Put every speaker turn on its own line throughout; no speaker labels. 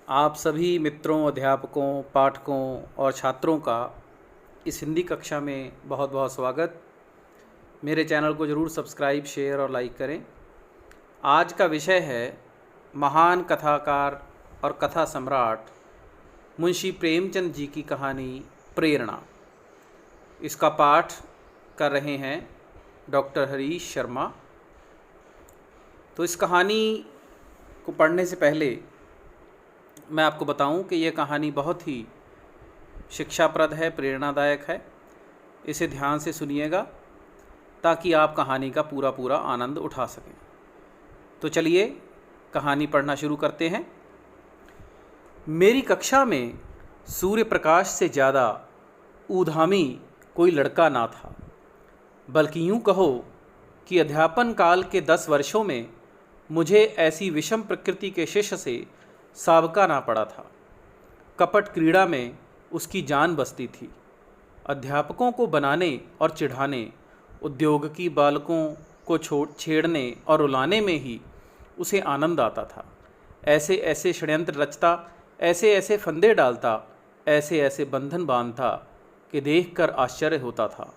आप सभी मित्रों, अध्यापकों, पाठकों और छात्रों का इस हिंदी कक्षा में बहुत बहुत स्वागत। मेरे चैनल को ज़रूर सब्सक्राइब, शेयर और लाइक करें। आज का विषय है महान कथाकार और कथा सम्राट मुंशी प्रेमचंद जी की कहानी प्रेरणा। इसका पाठ कर रहे हैं डॉक्टर हरीश शर्मा। तो इस कहानी को पढ़ने से पहले मैं आपको बताऊं कि यह कहानी बहुत ही शिक्षाप्रद है, प्रेरणादायक है। इसे ध्यान से सुनिएगा ताकि आप कहानी का पूरा आनंद उठा सकें। तो चलिए कहानी पढ़ना शुरू करते हैं। मेरी कक्षा में सूर्य प्रकाश से ज़्यादा ऊधामी कोई लड़का ना था, बल्कि यूँ कहो कि अध्यापन काल के 10 वर्षों में मुझे ऐसी विषम प्रकृति के शिष्य से साबका ना पड़ा था। कपट क्रीड़ा में उसकी जान बसती थी। अध्यापकों को बनाने और चिढ़ाने, उद्योगकी बालकों को छेड़ने और रुलाने में ही उसे आनंद आता था। ऐसे ऐसे षड्यंत्र रचता, ऐसे ऐसे फंदे डालता, ऐसे ऐसे बंधन बांधता कि देखकर आश्चर्य होता था।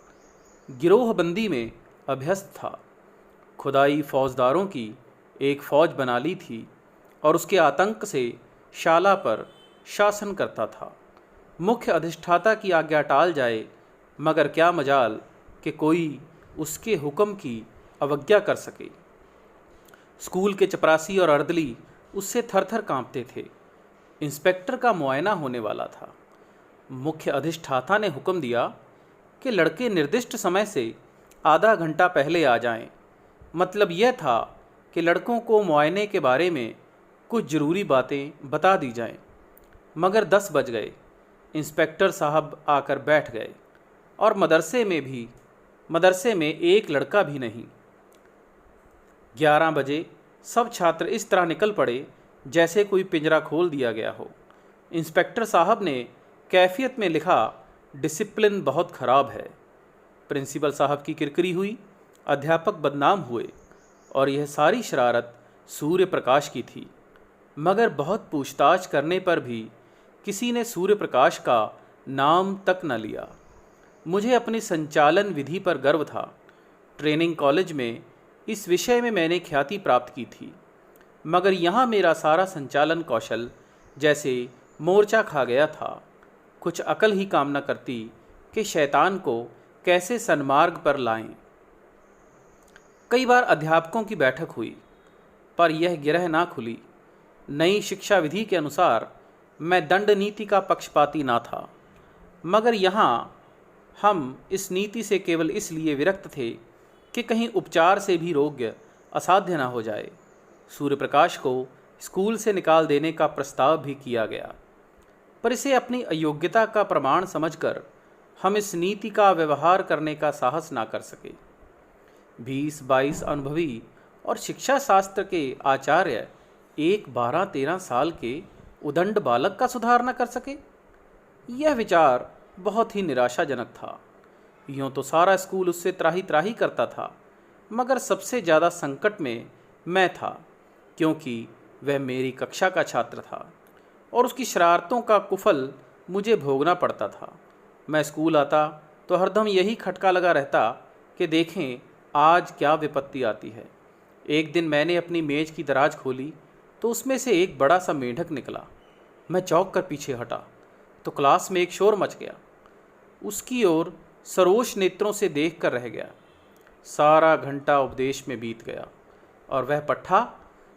गिरोहबंदी में अभ्यस्त था। खुदाई फौजदारों की एक फौज बना ली थी और उसके आतंक से शाला पर शासन करता था। मुख्य अधिष्ठाता की आज्ञा टाल जाए, मगर क्या मजाल कि कोई उसके हुक्म की अवज्ञा कर सके। स्कूल के चपरासी और अर्दली उससे थर-थर कांपते थे। इंस्पेक्टर का मुआयना होने वाला था। मुख्य अधिष्ठाता ने हुक्म दिया कि लड़के निर्दिष्ट समय से आधा घंटा पहले आ जाएं। मतलब यह था कि लड़कों को मुआयने के बारे में कुछ ज़रूरी बातें बता दी जाएं। मगर 10 बज गए। इंस्पेक्टर साहब आकर बैठ गए और मदरसे में एक लड़का भी नहीं। 11 बजे सब छात्र इस तरह निकल पड़े जैसे कोई पिंजरा खोल दिया गया हो। इंस्पेक्टर साहब ने कैफियत में लिखा, डिसिप्लिन बहुत ख़राब है। प्रिंसिपल साहब की किरकिरी हुई। अध्यापक बदनाम हुए और यह सारी शरारत सूर्य प्रकाश की थी। मगर बहुत पूछताछ करने पर भी किसी ने सूर्य प्रकाश का नाम तक न लिया। मुझे अपनी संचालन विधि पर गर्व था। ट्रेनिंग कॉलेज में इस विषय में मैंने ख्याति प्राप्त की थी, मगर यहाँ मेरा सारा संचालन कौशल जैसे मोर्चा खा गया था। कुछ अकल ही काम न करती कि शैतान को कैसे सन्मार्ग पर लाएं। कई बार अध्यापकों की बैठक हुई, पर यह गिरह ना खुली। नई शिक्षा विधि के अनुसार मैं दंड नीति का पक्षपाती ना था, मगर यहाँ हम इस नीति से केवल इसलिए विरक्त थे कि कहीं उपचार से भी रोग्य असाध्य ना हो जाए। सूर्य प्रकाश को स्कूल से निकाल देने का प्रस्ताव भी किया गया, पर इसे अपनी अयोग्यता का प्रमाण समझकर हम इस नीति का व्यवहार करने का साहस ना कर सके। 20-22 अनुभवी और शिक्षा शास्त्र के आचार्य एक 12-13 साल के उदंड बालक का सुधार न कर सके। यह विचार बहुत ही निराशाजनक था। यूँ तो सारा स्कूल उससे त्राही त्राही करता था, मगर सबसे ज़्यादा संकट में मैं था, क्योंकि वह मेरी कक्षा का छात्र था और उसकी शरारतों का कुफल मुझे भोगना पड़ता था। मैं स्कूल आता तो हरदम यही खटका लगा रहता कि देखें आज क्या विपत्ति आती है। एक दिन मैंने अपनी मेज़ की दराज खोली तो उसमें से एक बड़ा सा मेंढक निकला। मैं चौंक कर पीछे हटा तो क्लास में एक शोर मच गया। उसकी ओर सरोष नेत्रों से देख कर रह गया। सारा घंटा उपदेश में बीत गया और वह पट्ठा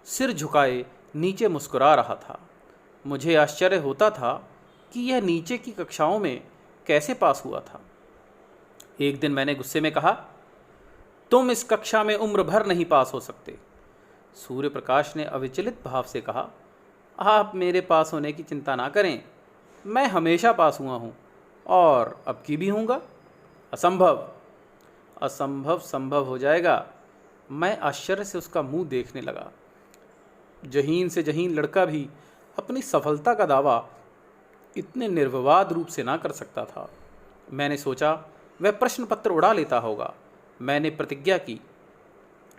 सिर झुकाए नीचे मुस्कुरा रहा था। मुझे आश्चर्य होता था कि यह नीचे की कक्षाओं में कैसे पास हुआ था। एक दिन मैंने गुस्से में कहा, तुम इस कक्षा में उम्र भर नहीं पास हो सकते। सूर्य प्रकाश ने अविचलित भाव से कहा, आप मेरे पास होने की चिंता ना करें, मैं हमेशा पास हुआ हूँ और अब की भी हूँगा। असंभव। असंभव संभव हो जाएगा। मैं आश्चर्य से उसका मुंह देखने लगा। जहीन से जहीन लड़का भी अपनी सफलता का दावा इतने निर्विवाद रूप से ना कर सकता था। मैंने सोचा वह प्रश्न पत्र उड़ा लेता होगा। मैंने प्रतिज्ञा की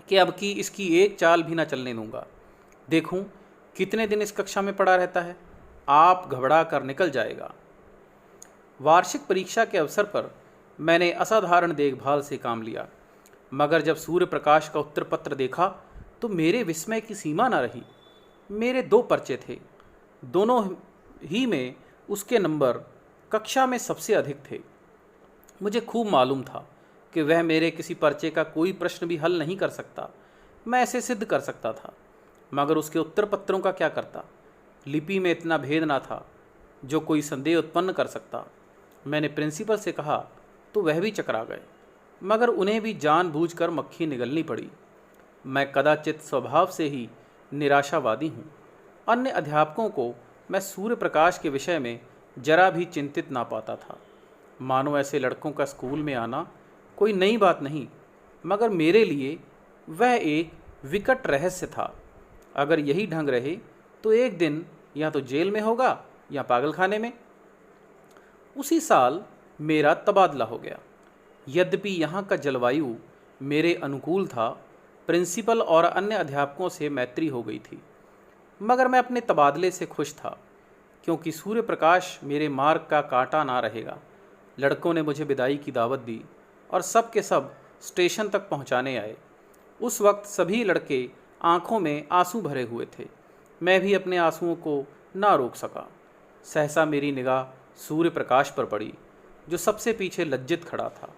कि अब की इसकी एक चाल भी ना चलने दूंगा। देखूं कितने दिन इस कक्षा में पड़ा रहता है। आप घबरा कर निकल जाएगा। वार्षिक परीक्षा के अवसर पर मैंने असाधारण देखभाल से काम लिया, मगर जब सूर्य प्रकाश का उत्तर पत्र देखा तो मेरे विस्मय की सीमा न रही। मेरे 2 पर्चे थे, दोनों ही में उसके नंबर कक्षा में सबसे अधिक थे। मुझे खूब मालूम था कि वह मेरे किसी पर्चे का कोई प्रश्न भी हल नहीं कर सकता। मैं ऐसे सिद्ध कर सकता था, मगर उसके उत्तर पत्रों का क्या करता। लिपि में इतना भेद ना था जो कोई संदेह उत्पन्न कर सकता। मैंने प्रिंसिपल से कहा तो वह भी चकरा गए, मगर उन्हें भी जानबूझकर मक्खी निगलनी पड़ी। मैं कदाचित स्वभाव से ही निराशावादी हूँ। अन्य अध्यापकों को मैं सूर्य प्रकाश के विषय में जरा भी चिंतित ना पाता था, मानो ऐसे लड़कों का स्कूल में आना कोई नई बात नहीं, मगर मेरे लिए वह एक विकट रहस्य था। अगर यही ढंग रहे तो एक दिन या तो जेल में होगा या पागलखाने में। उसी साल मेरा तबादला हो गया। यद्यपि यहाँ का जलवायु मेरे अनुकूल था, प्रिंसिपल और अन्य अध्यापकों से मैत्री हो गई थी, मगर मैं अपने तबादले से खुश था, क्योंकि सूर्य प्रकाश मेरे मार्ग का कांटा ना रहेगा। लड़कों ने मुझे विदाई की दावत दी और सब के सब स्टेशन तक पहुंचाने आए। उस वक्त सभी लड़के आंखों में आंसू भरे हुए थे। मैं भी अपने आंसुओं को ना रोक सका। सहसा मेरी निगाह सूर्य प्रकाश पर पड़ी, जो सबसे पीछे लज्जित खड़ा था।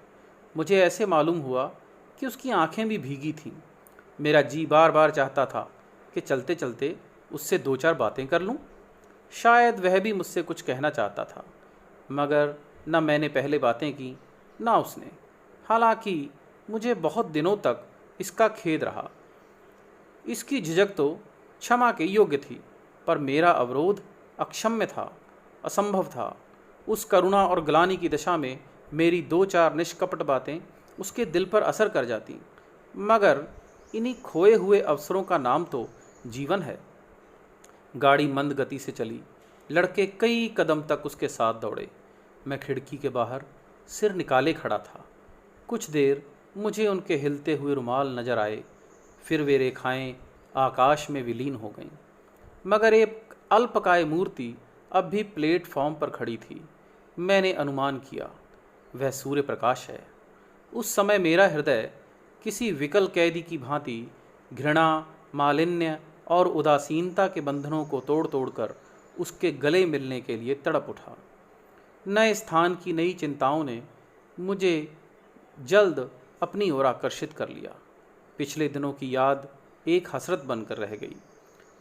मुझे ऐसे मालूम हुआ कि उसकी आंखें भी भीगी थीं। मेरा जी बार बार चाहता था कि चलते चलते उससे 2-4 बातें कर लूं। शायद वह भी मुझसे कुछ कहना चाहता था, मगर न मैंने पहले बातें की न उसने। हालांकि मुझे बहुत दिनों तक इसका खेद रहा। इसकी झिझक तो क्षमा के योग्य थी, पर मेरा अवरोध अक्षम्य था, असंभव था। उस करुणा और ग्लानि की दशा में मेरी 2-4 निष्कपट बातें उसके दिल पर असर कर जाती, मगर इन्हीं खोए हुए अवसरों का नाम तो जीवन है। गाड़ी मंद गति से चली। लड़के कई कदम तक उसके साथ दौड़े। मैं खिड़की के बाहर सिर निकाले खड़ा था। कुछ देर मुझे उनके हिलते हुए रुमाल नजर आए, फिर वे रेखाएं आकाश में विलीन हो गईं। मगर एक अल्पकाय मूर्ति अब भी प्लेटफॉर्म पर खड़ी थी। मैंने अनुमान किया वह सूर्य प्रकाश है। उस समय मेरा हृदय किसी विकल कैदी की भांति घृणा, मालिन्य और उदासीनता के बंधनों को तोड़ तोड़कर उसके गले मिलने के लिए तड़प उठा। नए स्थान की नई चिंताओं ने मुझे जल्द अपनी ओर आकर्षित कर लिया। पिछले दिनों की याद एक हसरत बनकर रह गई।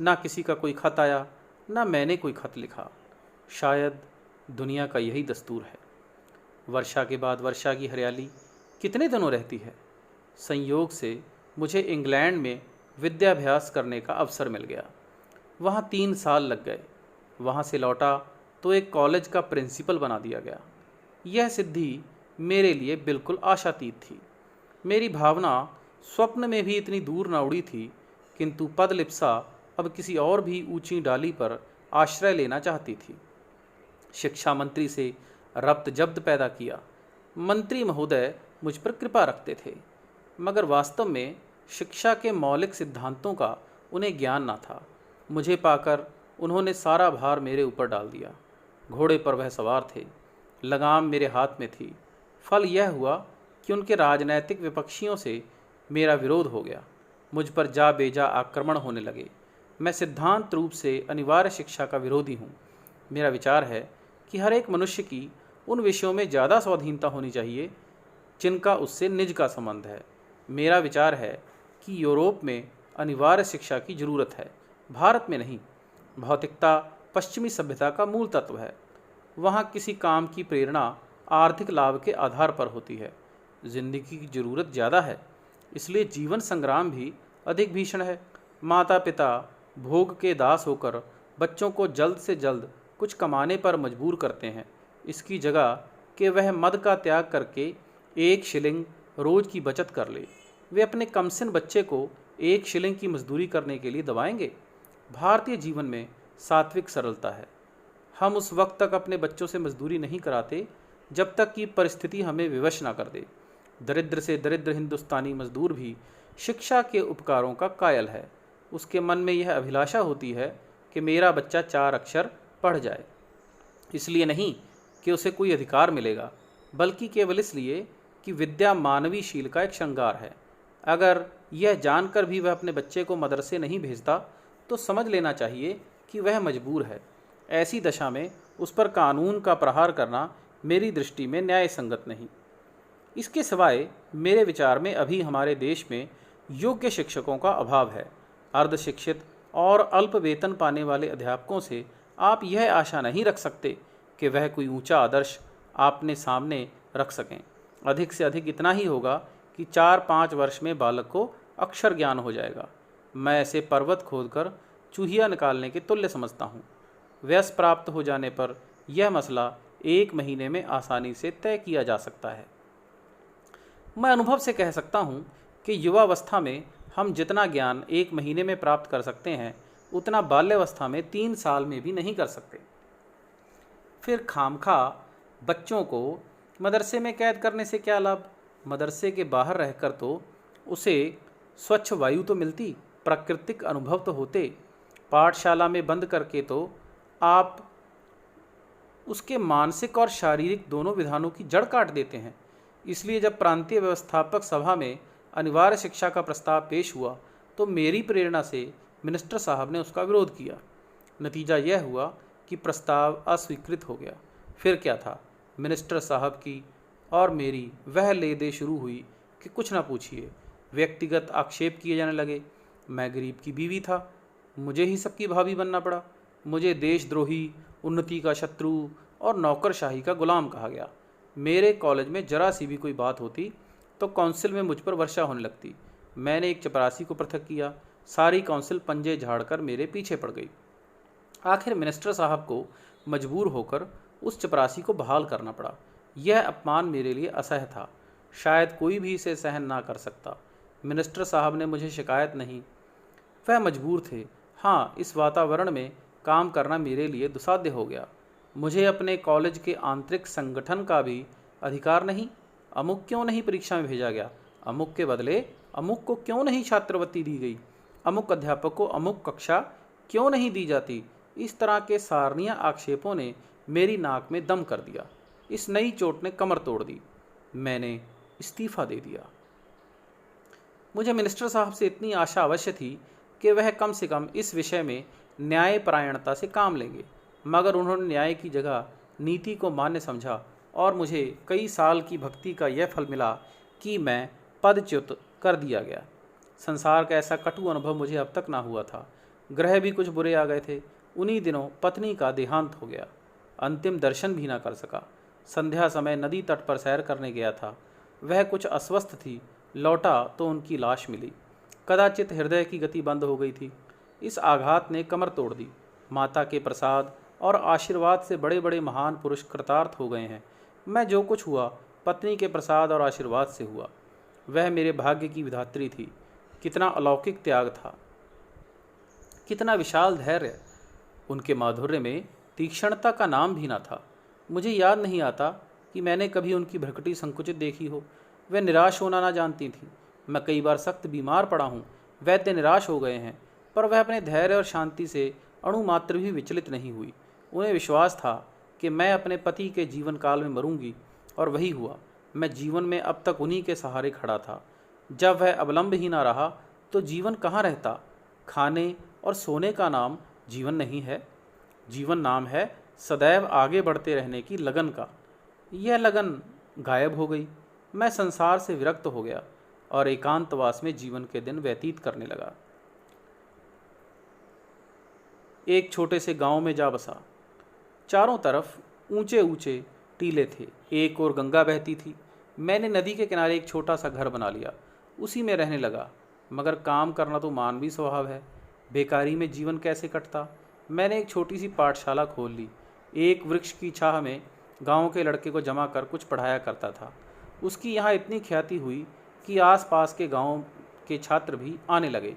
ना किसी का कोई खत आया, ना मैंने कोई खत लिखा। शायद दुनिया का यही दस्तूर है। वर्षा के बाद वर्षा की हरियाली कितने दिनों रहती है। संयोग से मुझे इंग्लैंड में विद्याभ्यास करने का अवसर मिल गया। वहाँ 3 साल लग गए। वहाँ से लौटा तो एक कॉलेज का प्रिंसिपल बना दिया गया। यह सिद्धि मेरे लिए बिल्कुल आशातीत थी। मेरी भावना स्वप्न में भी इतनी दूर न उड़ी थी, किंतु पदलिप्सा अब किसी और भी ऊंची डाली पर आश्रय लेना चाहती थी। शिक्षा मंत्री से रब्त जब्त पैदा किया। मंत्री महोदय मुझ पर कृपा रखते थे, मगर वास्तव में शिक्षा के मौलिक सिद्धांतों का उन्हें ज्ञान न था। मुझे पाकर उन्होंने सारा भार मेरे ऊपर डाल दिया। घोड़े पर वह सवार थे, लगाम मेरे हाथ में थी। फल यह हुआ कि उनके राजनैतिक विपक्षियों से मेरा विरोध हो गया। मुझ पर जा बेजा आक्रमण होने लगे। मैं सिद्धांत रूप से अनिवार्य शिक्षा का विरोधी हूँ। मेरा विचार है कि हर एक मनुष्य की उन विषयों में ज़्यादा स्वाधीनता होनी चाहिए जिनका उससे निज का संबंध है। मेरा विचार है कि यूरोप में अनिवार्य शिक्षा की जरूरत है, भारत में नहीं। भौतिकता पश्चिमी सभ्यता का मूल तत्व है। वहाँ किसी काम की प्रेरणा आर्थिक लाभ के आधार पर होती है। जिंदगी की जरूरत ज़्यादा है, इसलिए जीवन संग्राम भी अधिक भीषण है। माता पिता भोग के दास होकर बच्चों को जल्द से जल्द कुछ कमाने पर मजबूर करते हैं, इसकी जगह कि वह मद का त्याग करके 1 शिलिंग रोज की बचत कर ले। वे अपने कमसिन बच्चे को 1 शिलिंग की मजदूरी करने के लिए दबाएंगे। भारतीय जीवन में सात्विक सरलता है। हम उस वक्त तक अपने बच्चों से मजदूरी नहीं कराते जब तक कि परिस्थिति हमें विवश ना कर दे। दरिद्र से दरिद्र हिंदुस्तानी मजदूर भी शिक्षा के उपकारों का कायल है। उसके मन में यह अभिलाषा होती है कि मेरा बच्चा 4 अक्षर पढ़ जाए। इसलिए नहीं कि उसे कोई अधिकार मिलेगा, बल्कि केवल इसलिए कि विद्या मानवीय शील का एक श्रृंगार है। अगर यह जानकर भी वह अपने बच्चे को मदरसे नहीं भेजता तो समझ लेना चाहिए कि वह मजबूर है। ऐसी दशा में उस पर कानून का प्रहार करना मेरी दृष्टि में न्याय संगत नहीं। इसके सिवाय मेरे विचार में अभी हमारे देश में योग्य शिक्षकों का अभाव है। अर्धशिक्षित और अल्प वेतन पाने वाले अध्यापकों से आप यह आशा नहीं रख सकते कि वह कोई ऊंचा आदर्श आपने सामने रख सकें। अधिक से अधिक इतना ही होगा कि 4-5 वर्ष में बालक को अक्षर ज्ञान हो जाएगा। मैं ऐसे पर्वत खोदकर चूहिया निकालने के तुल्य समझता हूँ। व्यस प्राप्त हो जाने पर यह मसला 1 महीने में आसानी से तय किया जा सकता है। मैं अनुभव से कह सकता हूँ कि युवावस्था में हम जितना ज्ञान 1 महीने में प्राप्त कर सकते हैं, उतना बाल्यावस्था में 3 साल में भी नहीं कर सकते। फिर खामखा बच्चों को मदरसे में कैद करने से क्या लाभ? मदरसे के बाहर रहकर तो उसे स्वच्छ वायु तो मिलती, प्राकृतिक अनुभव तो होते। पाठशाला में बंद करके तो आप उसके मानसिक और शारीरिक दोनों विधानों की जड़ काट देते हैं। इसलिए जब प्रांतीय व्यवस्थापक सभा में अनिवार्य शिक्षा का प्रस्ताव पेश हुआ तो मेरी प्रेरणा से मिनिस्टर साहब ने उसका विरोध किया। नतीजा यह हुआ कि प्रस्ताव अस्वीकृत हो गया। फिर क्या था, मिनिस्टर साहब की और मेरी वह ले दे शुरू हुई कि कुछ ना पूछिए। व्यक्तिगत आक्षेप किए जाने लगे। मैं गरीब की बीवी था, मुझे ही सबकी भाभी बनना पड़ा। मुझे देशद्रोही, उन्नति का शत्रु और नौकरशाही का गुलाम कहा गया। मेरे कॉलेज में जरा सी भी कोई बात होती तो काउंसिल में मुझ पर वर्षा होने लगती। मैंने एक चपरासी को पृथक किया, सारी काउंसिल पंजे झाड़कर मेरे पीछे पड़ गई। आखिर मिनिस्टर साहब को मजबूर होकर उस चपरासी को बहाल करना पड़ा। यह अपमान मेरे लिए असह्य था, शायद कोई भी इसे सहन ना कर सकता। मिनिस्टर साहब ने मुझे शिकायत नहीं, वह मजबूर थे। हाँ, इस वातावरण में काम करना मेरे लिए दुस्साध्य हो गया। मुझे अपने कॉलेज के आंतरिक संगठन का भी अधिकार नहीं। अमुक क्यों नहीं परीक्षा में भेजा गया, अमुक के बदले अमुक को क्यों नहीं छात्रवृत्ति दी गई, अमुक अध्यापक को अमुक कक्षा क्यों नहीं दी जाती। इस तरह के सारनीय आक्षेपों ने मेरी नाक में दम कर दिया। इस नई चोट ने कमर तोड़ दी। मैंने इस्तीफा दे दिया। मुझे मिनिस्टर साहब से इतनी आशा अवश्य थी कि वह कम से कम इस विषय में न्यायपरायणता से काम लेंगे, मगर उन्होंने न्याय की जगह नीति को मान्य समझा और मुझे कई साल की भक्ति का यह फल मिला कि मैं पदच्युत कर दिया गया। संसार का ऐसा कटु अनुभव मुझे अब तक ना हुआ था। ग्रह भी कुछ बुरे आ गए थे। उन्हीं दिनों पत्नी का देहांत हो गया। अंतिम दर्शन भी ना कर सका। संध्या समय नदी तट पर सैर करने गया था। वह कुछ अस्वस्थ थी। लौटा तो उनकी लाश मिली। कदाचित हृदय की गति बंद हो गई थी। इस आघात ने कमर तोड़ दी। माता के प्रसाद और आशीर्वाद से बड़े बड़े महान पुरुष कृतार्थ हो गए हैं। मैं जो कुछ हुआ पत्नी के प्रसाद और आशीर्वाद से हुआ। वह मेरे भाग्य की विधात्री थी। कितना अलौकिक त्याग था, कितना विशाल धैर्य। उनके माधुर्य में तीक्ष्णता का नाम भी ना था। मुझे याद नहीं आता कि मैंने कभी उनकी भ्रकटी संकुचित देखी हो। वह निराश होना ना जानती थी। मैं कई बार सख्त बीमार पड़ा हूँ। वैद्य निराश हो गए हैं, पर वह अपने धैर्य और शांति से अणुमात्र भी विचलित नहीं हुई। उन्हें विश्वास था कि मैं अपने पति के जीवन काल में मरूंगी, और वही हुआ। मैं जीवन में अब तक उन्हीं के सहारे खड़ा था। जब वह अवलंब ही ना रहा तो जीवन कहाँ रहता। खाने और सोने का नाम जीवन नहीं है। जीवन नाम है सदैव आगे बढ़ते रहने की लगन का। यह लगन गायब हो गई। मैं संसार से विरक्त हो गया और एकांतवास में जीवन के दिन व्यतीत करने लगा। एक छोटे से गांव में जा बसा। चारों तरफ ऊंचे ऊंचे टीले थे। एक और गंगा बहती थी। मैंने नदी के किनारे एक छोटा सा घर बना लिया, उसी में रहने लगा। मगर काम करना तो मानवीय स्वभाव है। बेकारी में जीवन कैसे कटता। मैंने एक छोटी सी पाठशाला खोल ली। एक वृक्ष की छाह में गांव के लड़के को जमा कर कुछ पढ़ाया करता था। उसकी यहाँ इतनी ख्याति हुई कि आसपास के गांव के छात्र भी आने लगे।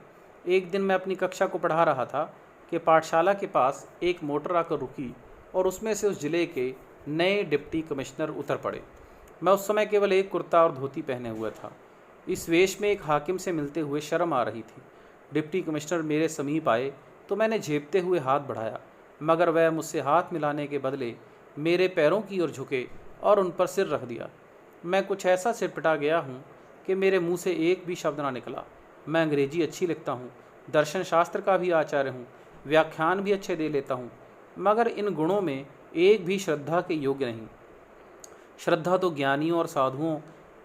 एक दिन मैं अपनी कक्षा को पढ़ा रहा था कि पाठशाला के पास एक मोटर आकर रुकी और उसमें से उस जिले के नए डिप्टी कमिश्नर उतर पड़े। मैं उस समय केवल एक कुर्ता और धोती पहने हुए था। इस वेश में एक हाकिम से मिलते हुए शर्म आ रही थी। डिप्टी कमिश्नर मेरे समीप आए तो मैंने झेपते हुए हाथ बढ़ाया। मगर वह मुझसे हाथ मिलाने के बदले मेरे पैरों की ओर झुके और उन पर सिर रख दिया। मैं कुछ ऐसा सिरपिटा गया हूँ कि मेरे मुंह से एक भी शब्द ना निकला। मैं अंग्रेजी अच्छी लिखता हूँ, दर्शन शास्त्र का भी आचार्य हूँ, व्याख्यान भी अच्छे दे लेता हूँ, मगर इन गुणों में एक भी श्रद्धा के योग्य नहीं। श्रद्धा तो ज्ञानियों और साधुओं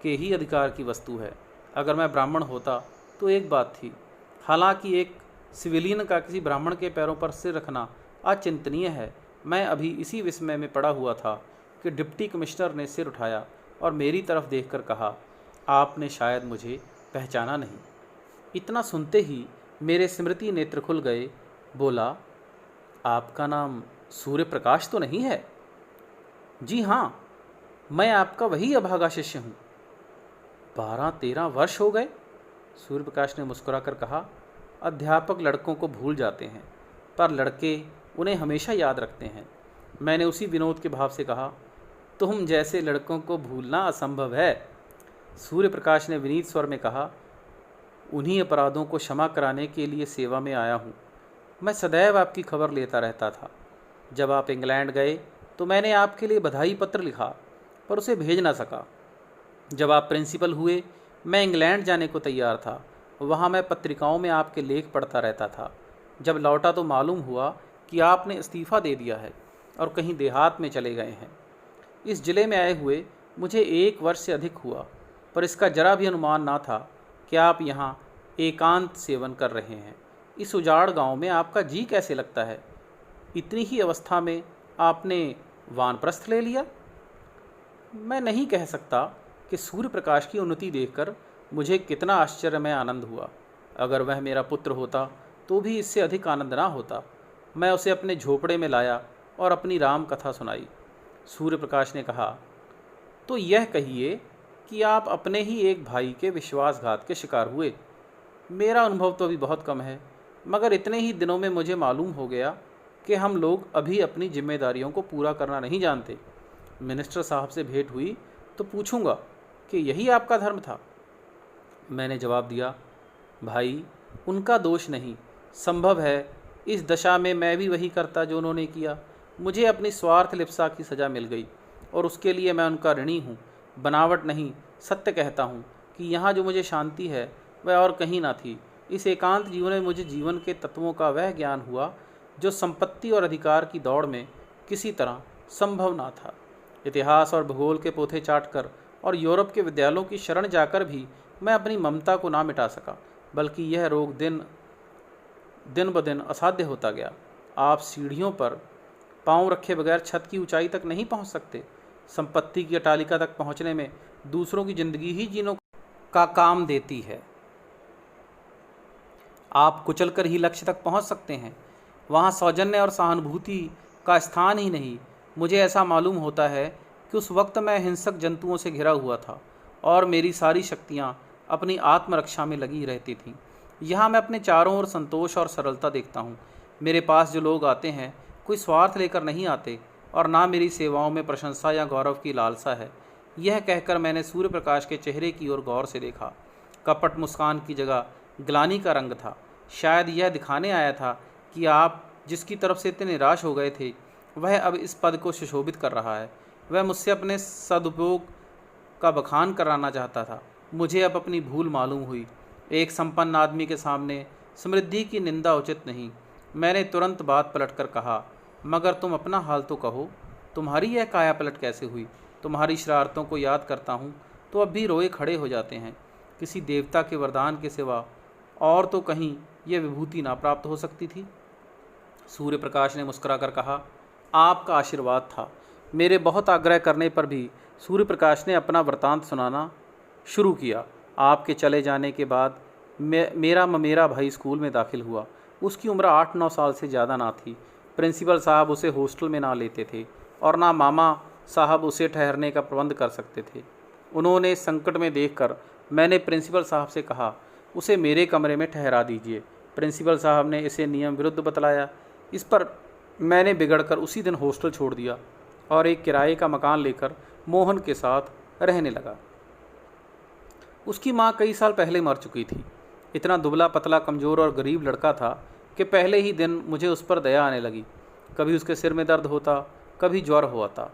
के ही अधिकार की वस्तु है। अगर मैं ब्राह्मण होता तो एक बात थी, हालांकि एक सिविलियन का किसी ब्राह्मण के पैरों पर सिर रखना अचिंतनीय है। मैं अभी इसी विस्मय में पड़ा हुआ था कि डिप्टी कमिश्नर ने सिर उठाया और मेरी तरफ देखकर कहा, आपने शायद मुझे पहचाना नहीं। इतना सुनते ही मेरे स्मृति नेत्र खुल गए। बोला, आपका नाम सूर्य प्रकाश तो नहीं है? जी हाँ, मैं आपका वही अभागा शिष्य हूँ। 12-13 वर्ष हो गए? सूर्य प्रकाश ने मुस्कुराकर कहा, अध्यापक लड़कों को भूल जाते हैं, पर लड़के उन्हें हमेशा याद रखते हैं। मैंने उसी विनोद के भाव से कहा, तुम जैसे लड़कों को भूलना असंभव है। सूर्य प्रकाश ने विनीत स्वर में कहा, उन्हीं अपराधों को क्षमा कराने के लिए सेवा में आया हूँ। मैं सदैव आपकी खबर लेता रहता था। जब आप इंग्लैंड गए तो मैंने आपके लिए बधाई पत्र लिखा, पर उसे भेज ना सका। जब आप प्रिंसिपल हुए मैं इंग्लैंड जाने को तैयार था। वहाँ मैं पत्रिकाओं में आपके लेख पढ़ता रहता था। जब लौटा तो मालूम हुआ कि आपने इस्तीफ़ा दे दिया है और कहीं देहात में चले गए हैं। इस जिले में आए हुए मुझे 1 वर्ष से अधिक हुआ, पर इसका जरा भी अनुमान ना था कि आप यहाँ एकांत सेवन कर रहे हैं। इस उजाड़ गांव में आपका जी कैसे लगता है? इतनी ही अवस्था में आपने वानप्रस्थ ले लिया। मैं नहीं कह सकता कि सूर्य प्रकाश की उन्नति देखकर मुझे कितना आश्चर्यमय आनंद हुआ। अगर वह मेरा पुत्र होता तो भी इससे अधिक आनंद ना होता। मैं उसे अपने झोपड़े में लाया और अपनी राम कथा सुनाई। सूर्य प्रकाश ने कहा, तो यह कहिए कि आप अपने ही एक भाई के विश्वासघात के शिकार हुए। मेरा अनुभव तो अभी बहुत कम है, मगर इतने ही दिनों में मुझे मालूम हो गया कि हम लोग अभी अपनी जिम्मेदारियों को पूरा करना नहीं जानते। मिनिस्टर साहब से भेंट हुई तो पूछूंगा कि यही आपका धर्म था। मैंने जवाब दिया, भाई उनका दोष नहीं, संभव है इस दशा में मैं भी वही करता जो उन्होंने किया। मुझे अपनी स्वार्थ लिप्सा की सज़ा मिल गई और उसके लिए मैं उनका ऋणी हूँ। बनावट नहीं, सत्य कहता हूँ कि यहाँ जो मुझे शांति है वह और कहीं ना थी। इस एकांत जीवन में मुझे जीवन के तत्वों का वह ज्ञान हुआ जो संपत्ति और अधिकार की दौड़ में किसी तरह संभव ना था। इतिहास और भूगोल के पोथे चाटकर और यूरोप के विद्यालयों की शरण जाकर भी मैं अपनी ममता को ना मिटा सका, बल्कि यह रोग दिन ब दिन असाध्य होता गया। आप सीढ़ियों पर पांव रखे बगैर छत की ऊंचाई तक नहीं पहुंच सकते। संपत्ति की अटालिका तक पहुंचने में दूसरों की जिंदगी ही जीनों का काम देती है। आप कुचल कर ही लक्ष्य तक पहुंच सकते हैं। वहां सौजन्य और सहानुभूति का स्थान ही नहीं। मुझे ऐसा मालूम होता है कि उस वक्त मैं हिंसक जंतुओं से घिरा हुआ था और मेरी सारी शक्तियां अपनी आत्मरक्षा में लगी रहती थीं। यहाँ मैं अपने चारों ओर संतोष और सरलता देखता हूँ। मेरे पास जो लोग आते हैं कोई स्वार्थ लेकर नहीं आते और ना मेरी सेवाओं में प्रशंसा या गौरव की लालसा है। यह कहकर मैंने सूर्य प्रकाश के चेहरे की ओर गौर से देखा। कपट मुस्कान की जगह ग्लानि का रंग था। शायद यह दिखाने आया था कि आप जिसकी तरफ से इतने निराश हो गए थे वह अब इस पद को सुशोभित कर रहा है। वह मुझसे अपने सदुपयोग का बखान कराना चाहता था। मुझे अब अपनी भूल मालूम हुई। एक संपन्न आदमी के सामने समृद्धि की निंदा उचित नहीं। मैंने तुरंत बात पलटकर कहा, मगर तुम अपना हाल तो कहो, तुम्हारी यह काया पलट कैसे हुई? तुम्हारी शरारतों को याद करता हूँ तो अब भी रोए खड़े हो जाते हैं। किसी देवता के वरदान के सिवा और तो कहीं यह विभूति ना प्राप्त हो सकती थी। सूर्य प्रकाश ने मुस्कुराकर कहा, आपका आशीर्वाद था। मेरे बहुत आग्रह करने पर भी सूर्य प्रकाश ने अपना वृतांत सुनाना शुरू किया। आपके चले जाने के बाद मेरा ममेरा भाई स्कूल में दाखिल हुआ। उसकी उम्र 8-9 साल से ज़्यादा ना थी। प्रिंसिपल साहब उसे हॉस्टल में ना लेते थे और ना मामा साहब उसे ठहरने का प्रबंध कर सकते थे। उन्होंने संकट में देखकर मैंने प्रिंसिपल साहब से कहा, उसे मेरे कमरे में ठहरा दीजिए। प्रिंसिपल साहब ने इसे नियम विरुद्ध बतलाया। इस पर मैंने बिगड़कर उसी दिन हॉस्टल छोड़ दिया और एक किराए का मकान लेकर मोहन के साथ रहने लगा। उसकी माँ कई साल पहले मर चुकी थी। इतना दुबला पतला कमज़ोर और गरीब लड़का था कि पहले ही दिन मुझे उस पर दया आने लगी। कभी उसके सिर में दर्द होता, कभी ज्वर होता।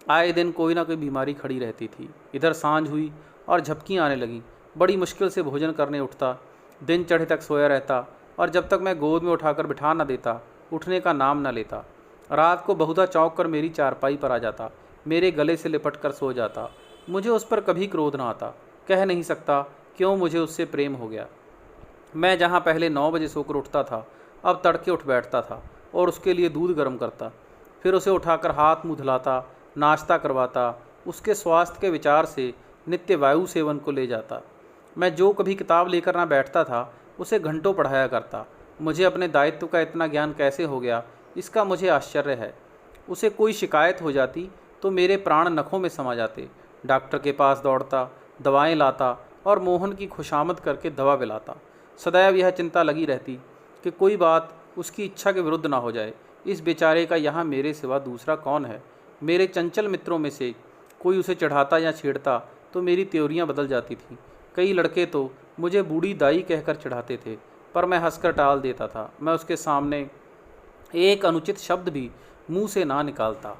आए दिन कोई ना कोई बीमारी खड़ी रहती थी। इधर सांझ हुई और झपकियाँ आने लगीं। बड़ी मुश्किल से भोजन करने उठता, दिन चढ़े तक सोया रहता और जब तक मैं गोद में उठाकर बिठा न देता उठने का नाम न लेता। रात को बहुधा चौंक कर मेरी चारपाई पर आ जाता, मेरे गले से लिपट कर सो जाता। मुझे उस पर कभी क्रोध न आता। कह नहीं सकता क्यों मुझे उससे प्रेम हो गया। मैं जहाँ पहले 9 बजे सोकर उठता था, अब तड़के उठ बैठता था और उसके लिए दूध गर्म करता, फिर उसे उठाकर हाथ मुँह धुलाता, नाश्ता करवाता, उसके स्वास्थ्य के विचार से नित्य वायु सेवन को ले जाता। मैं जो कभी किताब लेकर ना बैठता था उसे घंटों पढ़ाया करता। मुझे अपने दायित्व का इतना ज्ञान कैसे हो गया, इसका मुझे आश्चर्य है। उसे कोई शिकायत हो जाती तो मेरे प्राण नखों में समा जाते। डॉक्टर के पास दौड़ता, दवाएं लाता और मोहन की खुशामद करके दवा पिलाता। सदैव यह चिंता लगी रहती कि कोई बात उसकी इच्छा के विरुद्ध ना हो जाए। इस बेचारे का यहाँ मेरे सिवा दूसरा कौन है। मेरे चंचल मित्रों में से कोई उसे चढ़ाता या छेड़ता तो मेरी त्योरियां बदल जाती थीं। कई लड़के तो मुझे बूढ़ी दाई कहकर चढ़ाते थे, पर मैं हंसकर टाल देता था। मैं उसके सामने एक अनुचित शब्द भी मुंह से ना निकालता।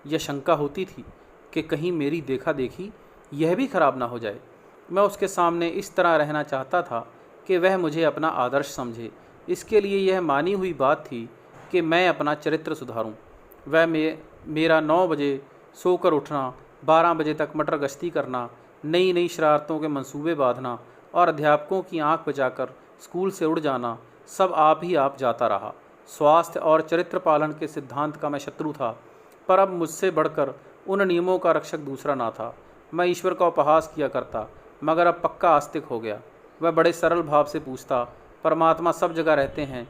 यह शंका होती थी कि कहीं मेरी देखा देखी यह भी खराब ना हो जाए। मैं उसके सामने इस तरह रहना चाहता था कि वह मुझे अपना आदर्श समझे। इसके लिए यह मानी हुई बात थी कि मैं अपना चरित्र सुधारूं। वह मेरा 9 बजे सोकर उठना, 12 बजे तक मटर गश्ती करना, नई नई शरारतों के मंसूबे बांधना और अध्यापकों की आंख बचाकर स्कूल से उड़ जाना, सब आप ही आप जाता रहा। स्वास्थ्य और चरित्र पालन के सिद्धांत का मैं शत्रु था, पर अब मुझसे बढ़कर उन नियमों का रक्षक दूसरा ना था। मैं ईश्वर का उपहास किया करता, मगर अब पक्का आस्तिक हो गया। वह बड़े सरल भाव से पूछता, परमात्मा सब जगह रहते हैं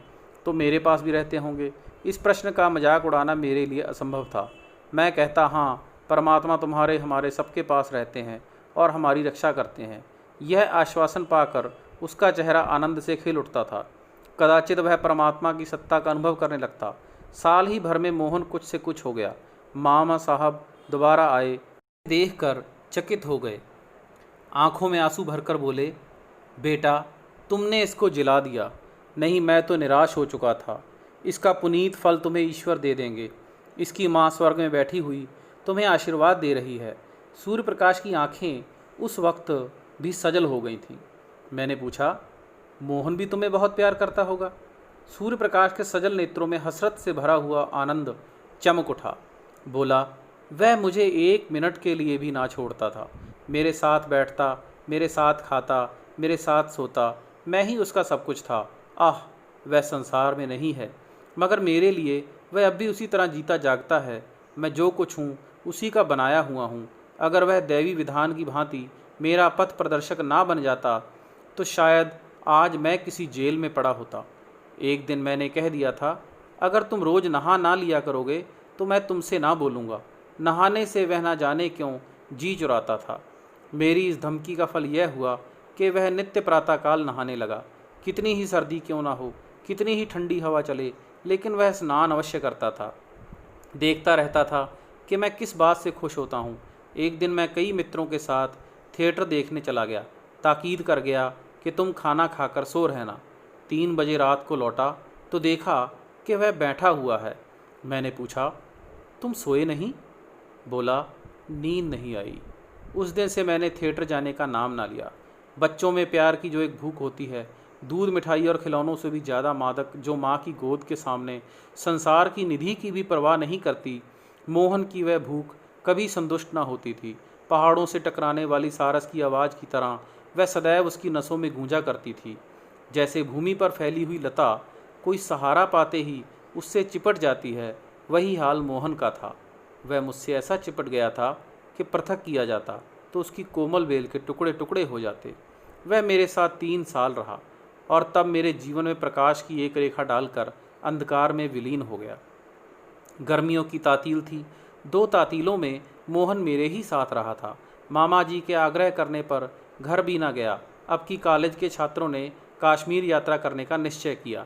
तो मेरे पास भी रहते होंगे? इस प्रश्न का मजाक उड़ाना मेरे लिए असंभव था। मैं कहता, हाँ, परमात्मा तुम्हारे हमारे सबके पास रहते हैं और हमारी रक्षा करते हैं। यह आश्वासन पाकर उसका चेहरा आनंद से खिल उठता था। कदाचित वह परमात्मा की सत्ता का अनुभव करने लगता। साल ही भर में मोहन कुछ से कुछ हो गया। मामा साहब दोबारा आए, देखकर चकित हो गए। आंखों में आंसू भरकर बोले, बेटा, तुमने इसको जिला दिया। नहीं, मैं तो निराश हो चुका था। इसका पुनीत फल तुम्हें ईश्वर दे देंगे। इसकी माँ स्वर्ग में बैठी हुई तुम्हें आशीर्वाद दे रही है। सूर्य प्रकाश की आंखें उस वक्त भी सजल हो गई थीं। मैंने पूछा, मोहन भी तुम्हें बहुत प्यार करता होगा? सूर्य प्रकाश के सजल नेत्रों में हसरत से भरा हुआ आनंद चमक उठा। बोला, वह मुझे 1 मिनट के लिए भी ना छोड़ता था। मेरे साथ बैठता, मेरे साथ खाता, मेरे साथ सोता। मैं ही उसका सब कुछ था। आह, वह संसार में नहीं है, मगर मेरे लिए वह अब भी उसी तरह जीता जागता है। मैं जो कुछ हूँ उसी का बनाया हुआ हूँ। अगर वह दैवी विधान की भांति मेरा पथ प्रदर्शक ना बन जाता तो शायद आज मैं किसी जेल में पड़ा होता। एक दिन मैंने कह दिया था, अगर तुम रोज़ नहा ना लिया करोगे तो मैं तुमसे ना बोलूँगा। नहाने से वह ना जाने क्यों जी चुराता था। मेरी इस धमकी का फल यह हुआ कि वह नित्य प्रातःकाल नहाने लगा। कितनी ही सर्दी क्यों ना हो, कितनी ही ठंडी हवा चले, लेकिन वह स्नान अवश्य करता था। देखता रहता था कि मैं किस बात से खुश होता हूँ। एक दिन मैं कई मित्रों के साथ थिएटर देखने चला गया। ताकीद कर गया कि तुम खाना खाकर सो रहना। 3 बजे रात को लौटा तो देखा कि वह बैठा हुआ है। मैंने पूछा, तुम सोए नहीं? बोला, नींद नहीं आई। उस दिन से मैंने थिएटर जाने का नाम ना लिया। बच्चों में प्यार की जो एक भूख होती है, दूध, मिठाई और खिलौनों से भी ज़्यादा मादक, जो माँ की गोद के सामने संसार की निधि की भी परवाह नहीं करती, मोहन की वह भूख कभी संतुष्ट ना होती थी। पहाड़ों से टकराने वाली सारस की आवाज़ की तरह वह सदैव उसकी नसों में गूंजा करती थी। जैसे भूमि पर फैली हुई लता कोई सहारा पाते ही उससे चिपट जाती है, वही हाल मोहन का था। वह मुझसे ऐसा चिपट गया था कि पृथक किया जाता तो उसकी कोमल बेल के टुकड़े टुकड़े हो जाते। वह मेरे साथ 3 साल रहा और तब मेरे जीवन में प्रकाश की एक रेखा डालकर अंधकार में विलीन हो गया। गर्मियों की तातील थी। 2 तातीलों में मोहन मेरे ही साथ रहा था। मामा जी के आग्रह करने पर घर भी ना गया। अब की कॉलेज के छात्रों ने कश्मीर यात्रा करने का निश्चय किया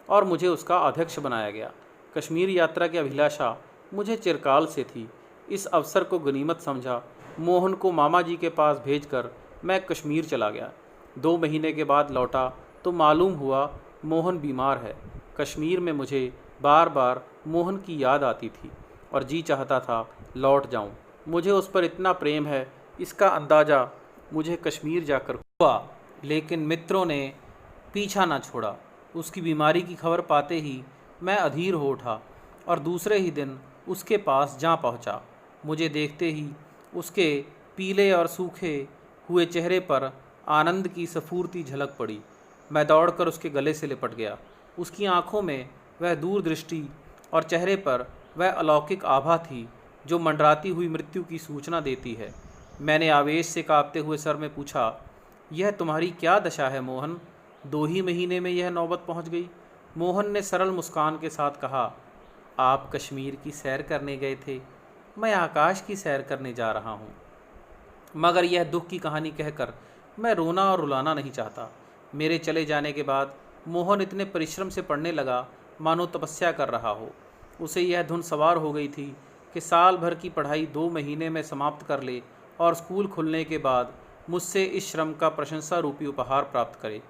और मुझे उसका अध्यक्ष बनाया गया। कश्मीर यात्रा की अभिलाषा मुझे चिरकाल से थी। इस अवसर को गनीमत समझा। मोहन को मामा जी के पास भेजकर मैं कश्मीर चला गया। 2 महीने के बाद लौटा तो मालूम हुआ मोहन बीमार है। कश्मीर में मुझे बार बार मोहन की याद आती थी और जी चाहता था लौट जाऊं। मुझे उस पर इतना प्रेम है, इसका अंदाज़ा मुझे कश्मीर जाकर हुआ, लेकिन मित्रों ने पीछा ना छोड़ा। उसकी बीमारी की खबर पाते ही मैं अधीर हो उठा और दूसरे ही दिन उसके पास जा पहुंचा। मुझे देखते ही उसके पीले और सूखे हुए चेहरे पर आनंद की स्फूर्ति झलक पड़ी। मैं दौड़कर उसके गले से लिपट गया। उसकी आंखों में वह दूरदृष्टि और चेहरे पर वह अलौकिक आभा थी जो मंडराती हुई मृत्यु की सूचना देती है। मैंने आवेश से कांपते हुए सर में पूछा, यह तुम्हारी क्या दशा है मोहन? 2 ही महीने में यह नौबत पहुंच गई। मोहन ने सरल मुस्कान के साथ कहा, आप कश्मीर की सैर करने गए थे, मैं आकाश की सैर करने जा रहा हूँ। मगर यह दुख की कहानी कहकर मैं रोना और रुलाना नहीं चाहता। मेरे चले जाने के बाद मोहन इतने परिश्रम से पढ़ने लगा मानो तपस्या कर रहा हो। उसे यह धुन सवार हो गई थी कि साल भर की पढ़ाई 2 महीने में समाप्त कर ले और स्कूल खुलने के बाद मुझसे इस श्रम का प्रशंसा रूपी उपहार प्राप्त करे।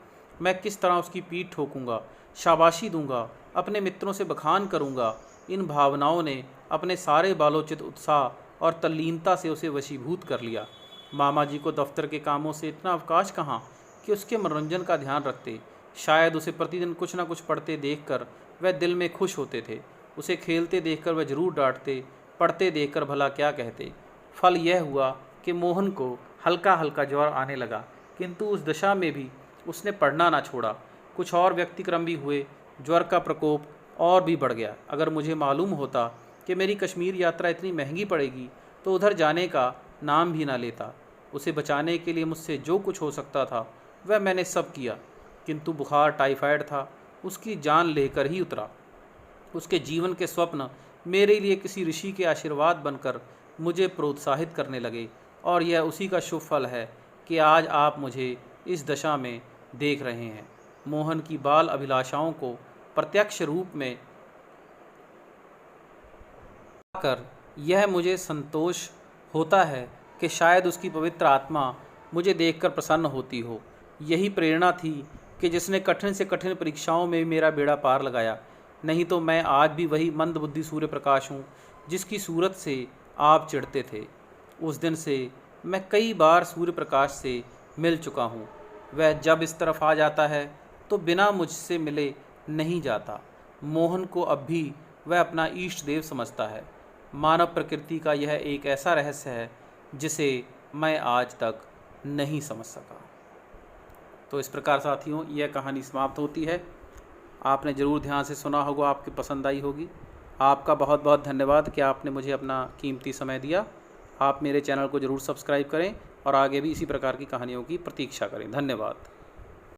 मैं किस तरह उसकी पीठ ठोकूंगा, शाबाशी दूंगा, अपने मित्रों से बखान करूंगा। इन भावनाओं ने अपने सारे बालोचित उत्साह और तल्लीनता से उसे वशीभूत कर लिया। मामा जी को दफ्तर के कामों से इतना अवकाश कहाँ कि उसके मनोरंजन का ध्यान रखते। शायद उसे प्रतिदिन कुछ न कुछ पढ़ते देखकर वह दिल में खुश होते थे। उसे खेलते देखकर वह जरूर डांटते, पढ़ते देखकर भला क्या कहते। फल यह हुआ कि मोहन को हल्का हल्का ज्वर आने लगा, किंतु उस दशा में भी उसने पढ़ना ना छोड़ा। कुछ और व्यक्तिक्रम भी हुए, ज्वर का प्रकोप और भी बढ़ गया। अगर मुझे मालूम होता कि मेरी कश्मीर यात्रा इतनी महंगी पड़ेगी तो उधर जाने का नाम भी ना लेता। उसे बचाने के लिए मुझसे जो कुछ हो सकता था वह मैंने सब किया, किंतु बुखार टाइफाइड था, उसकी जान लेकर ही उतरा। उसके जीवन के स्वप्न मेरे लिए किसी ऋषि के आशीर्वाद बनकर मुझे प्रोत्साहित करने लगे और यह उसी का शुभ फल है कि आज आप मुझे इस दशा में देख रहे हैं। मोहन की बाल अभिलाषाओं को प्रत्यक्ष रूप में कर यह मुझे संतोष होता है कि शायद उसकी पवित्र आत्मा मुझे देखकर प्रसन्न होती हो। यही प्रेरणा थी कि जिसने कठिन से कठिन परीक्षाओं में मेरा बेड़ा पार लगाया। नहीं तो मैं आज भी वही मंदबुद्धि सूर्य प्रकाश हूँ जिसकी सूरत से आप चिढ़ते थे। उस दिन से मैं कई बार सूर्य प्रकाश से मिल चुका हूँ। वह जब इस तरफ आ जाता है तो बिना मुझसे मिले नहीं जाता। मोहन को अब भी वह अपना इष्ट देव समझता है। मानव प्रकृति का यह एक ऐसा रहस्य है जिसे मैं आज तक नहीं समझ सका। तो इस प्रकार साथियों यह कहानी समाप्त होती है। आपने ज़रूर ध्यान से सुना होगा, आपकी पसंद आई होगी। आपका बहुत बहुत धन्यवाद कि आपने मुझे अपना कीमती समय दिया। आप मेरे चैनल को ज़रूर सब्सक्राइब करें और आगे भी इसी प्रकार की कहानियों की प्रतीक्षा करें। धन्यवाद।